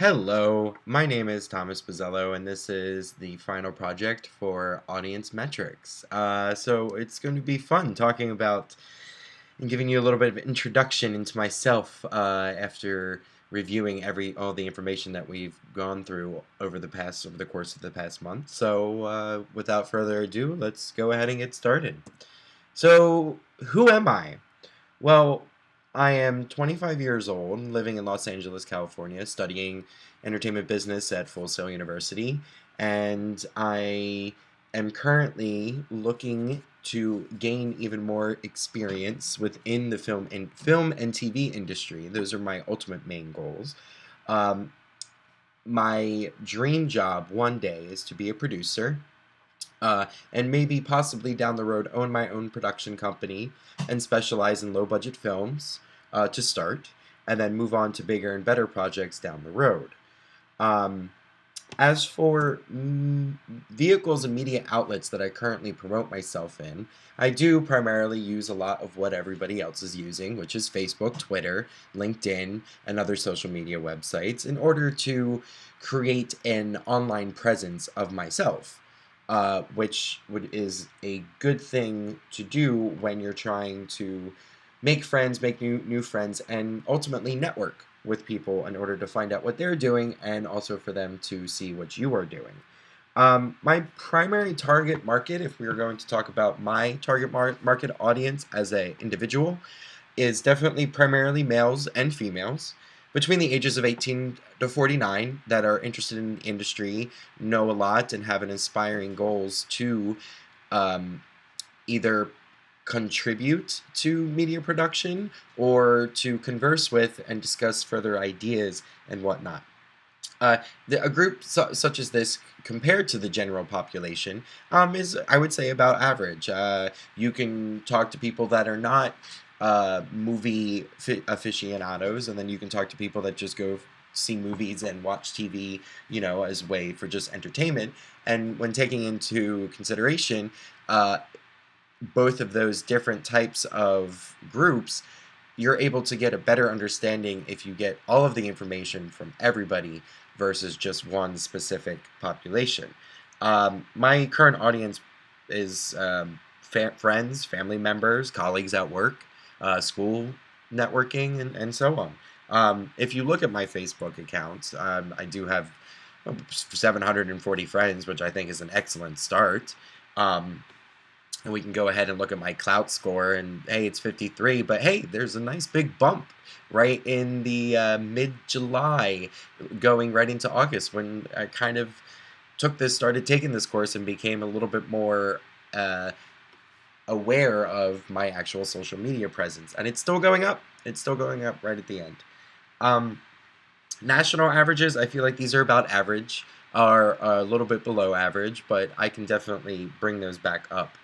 Hello, my name is Thomas Bozzello, and this is the final project for Audience Metrics. So it's going to be fun talking about and giving you a little bit of introduction into myself after reviewing all the information that we've gone through over the course of the past month. So without further ado, let's go ahead and get started. So who am I? Well, I am 25 years old, living in Los Angeles, California, studying entertainment business at Full Sail University, and I am currently looking to gain even more experience within the film and TV industry. Those are my ultimate main goals. Um, my dream job one day is to be a producer, and maybe possibly down the road own my own production company and specialize in low budget films to start, and then move on to bigger and better projects down the road. Um, as for vehicles and media outlets that I currently promote myself in, I do primarily use a lot of what everybody else is using, which is Facebook, Twitter, LinkedIn, and other social media websites, in order to create an online presence of myself, is a good thing to do when you're trying to make friends, make new friends, and ultimately network with people in order to find out what they're doing and also for them to see what you are doing. My primary target market, if we were going to talk about my market audience as an individual, is definitely primarily males and females between the ages of 18 to 49 that are interested in the industry, know a lot, and have an inspiring goals to um, either contribute to media production or to converse with and discuss further ideas and whatnot. Uh, a group such as this, compared to the general population, is, I would say, about average. You can talk to people that are not movie aficionados, and then you can talk to people that just go see movies and watch TV, as a way for just entertainment. And when taking into consideration both of those different types of groups, you're able to get a better understanding if you get all of the information from everybody versus just one specific population. My current audience is friends, family members, colleagues at work, school networking, and so on. If you look at my Facebook account, I do have 740 friends, which I think is an excellent start. And we can go ahead and look at my clout score, and hey, it's 53, but hey, there's a nice big bump right in the mid-July, going right into August, when I kind of started taking this course and became a little bit more aware of my actual social media presence. And it's still going up. It's still going up right at the end. Um, National averages, I feel like these are about average, are a little bit below average, but I can definitely bring those back up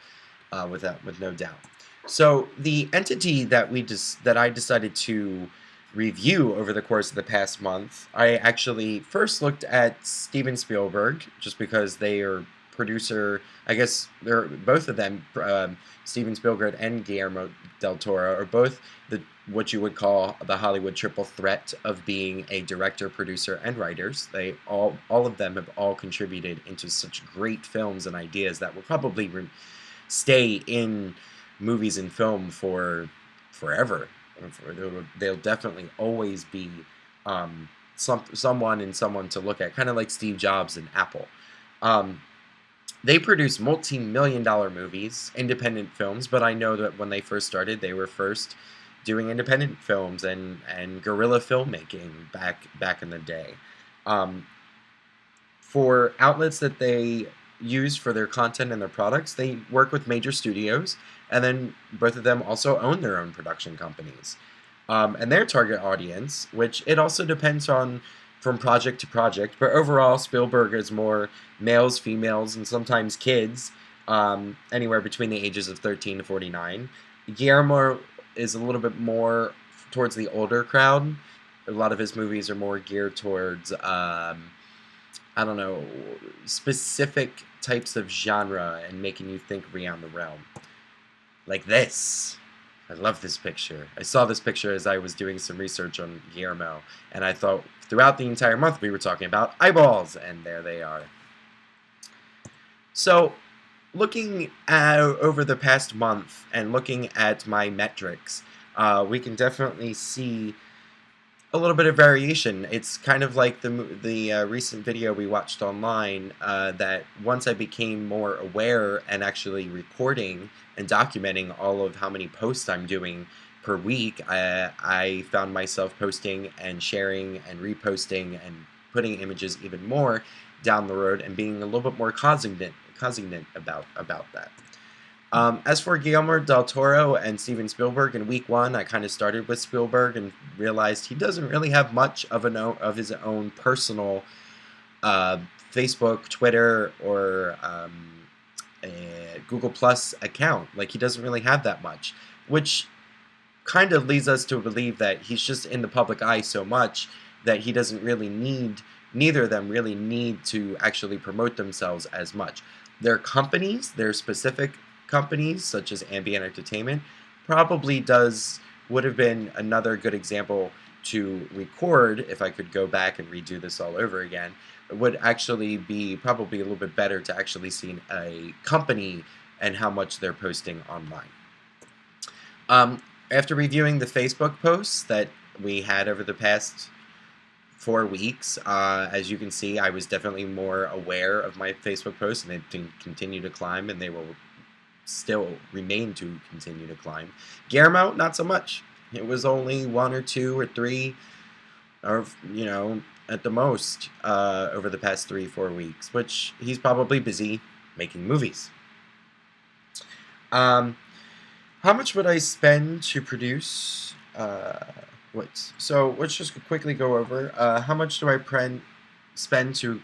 with no doubt. So the entity that I decided to review over the course of the past month, I actually first looked at Steven Spielberg, just because they are producer. I guess they're both of them, Steven Spielberg and Guillermo del Toro, are both what you would call the Hollywood triple threat of being a director, producer, and writers. They all of them have all contributed into such great films and ideas that will probably stay in movies and film for forever. They'll definitely always be someone to look at, kind of like Steve Jobs and Apple. They produce multi-million-dollar movies, independent films, but I know that when they first started, they were first doing independent films and guerrilla filmmaking back in the day. For outlets that they use for their content and their products, they work with major studios, and then both of them also own their own production companies. And their target audience, which it also depends on from project to project, but overall, Spielberg is more males, females, and sometimes kids, anywhere between the ages of 13 to 49. Guillermo is a little bit more towards the older crowd. A lot of his movies are more geared towards I don't know, specific types of genre and making you think beyond the realm. Like this. I love this picture. I saw this picture as I was doing some research on Guillermo, and I thought throughout the entire month, we were talking about eyeballs, and there they are. So, looking at, over the past month and looking at my metrics, we can definitely see a little bit of variation. It's kind of like the recent video we watched online, that once I became more aware and actually recording and documenting all of how many posts I'm doing per week, I found myself posting and sharing and reposting and putting images even more down the road and being a little bit more cognizant about that. As for Guillermo del Toro and Steven Spielberg, in week one, I kind of started with Spielberg and realized he doesn't really have much of his own personal Facebook, Twitter, or Google Plus account. Like, he doesn't really have that much, which kind of leads us to believe that he's just in the public eye so much that he doesn't really need, neither of them really need to actually promote themselves as much. Their companies, their specific companies, such as Ambient Entertainment, probably would have been another good example to record if I could go back and redo this all over again. It would actually be probably a little bit better to actually see a company and how much they're posting online. After reviewing the Facebook posts that we had over the past 4 weeks, as you can see, I was definitely more aware of my Facebook posts, and they continue to climb, and they will still remain to continue to climb. Guillermo, not so much. It was only 1 or 2 or 3, or at the most, over the past 3-4 weeks, which he's probably busy making movies. How much would I spend to produce? So let's just quickly go over how much do I spend to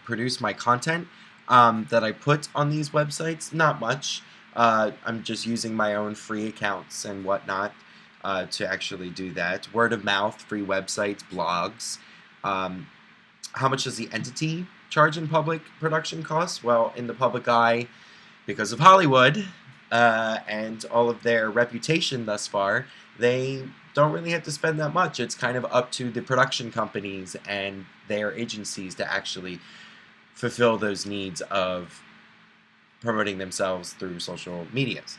produce my content that I put on these websites? Not much. I'm just using my own free accounts and whatnot to actually do that. Word of mouth, free websites, blogs. How much does the entity charge in public production costs? Well, in the public eye, because of Hollywood and all of their reputation thus far, they don't really have to spend that much. It's kind of up to the production companies and their agencies to actually fulfill those needs of promoting themselves through social medias.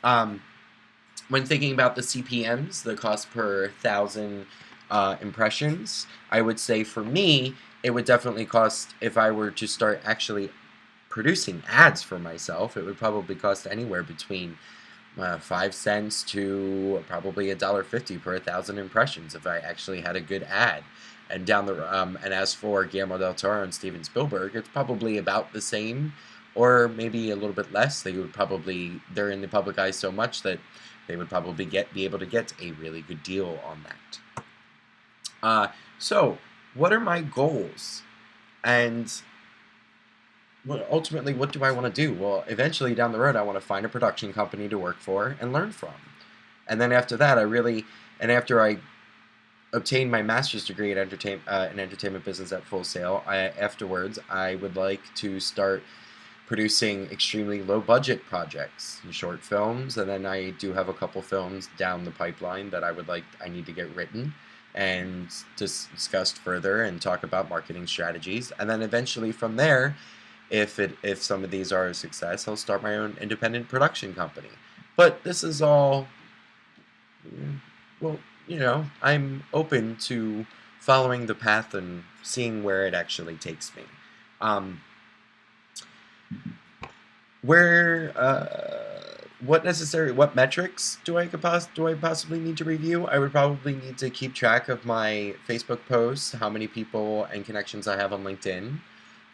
When thinking about the CPMs, the cost per 1,000 impressions, I would say for me, it would definitely cost, if I were to start actually producing ads for myself, it would probably cost anywhere between 5 cents to probably $1.50 per 1,000 impressions if I actually had a good ad. And and as for Guillermo del Toro and Steven Spielberg, it's probably about the same, or maybe a little bit less. They're in the public eye so much that they would probably be able to get a really good deal on that. So, what are my goals? And ultimately, what do I want to do? Well, eventually down the road, I want to find a production company to work for and learn from. And then after that, after I obtain my master's degree in entertainment business at Full Sail, afterwards, I would like to start producing extremely low-budget projects, short films, and then I do have a couple films down the pipeline that I need to get written and discussed further and talk about marketing strategies. And then eventually from there, if some of these are a success, I'll start my own independent production company. But this is all, well, I'm open to following the path and seeing where it actually takes me. What metrics do I possibly need to review? I would probably need to keep track of my Facebook posts, how many people and connections I have on LinkedIn,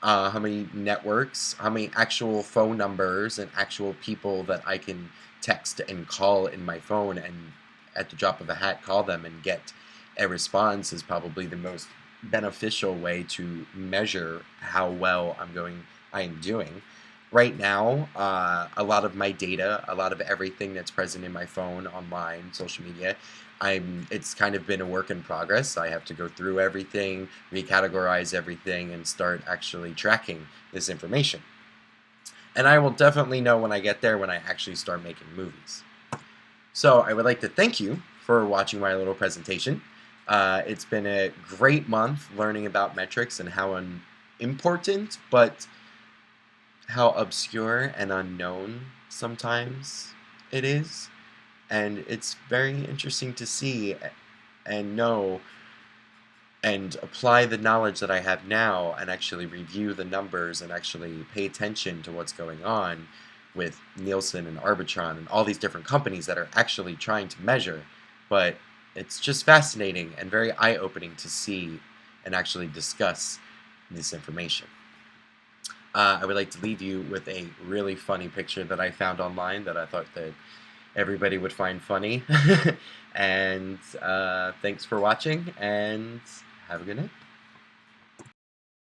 how many networks, how many actual phone numbers and actual people that I can text and call in my phone, and at the drop of a hat call them and get a response is probably the most beneficial way to measure how well I am doing. Right now, a lot of my data, a lot of everything that's present in my phone, online, social media, it's kind of been a work in progress. I have to go through everything, recategorize everything, and start actually tracking this information. And I will definitely know when I get there, when I actually start making movies. So I would like to thank you for watching my little presentation. It's been a great month learning about metrics and how important, but how obscure and unknown sometimes it is. And it's very interesting to see and know and apply the knowledge that I have now and actually review the numbers and actually pay attention to what's going on with Nielsen and Arbitron and all these different companies that are actually trying to measure. But it's just fascinating and very eye-opening to see and actually discuss this information. I would like to leave you with a really funny picture that I found online that I thought that everybody would find funny. And thanks for watching, and have a good night.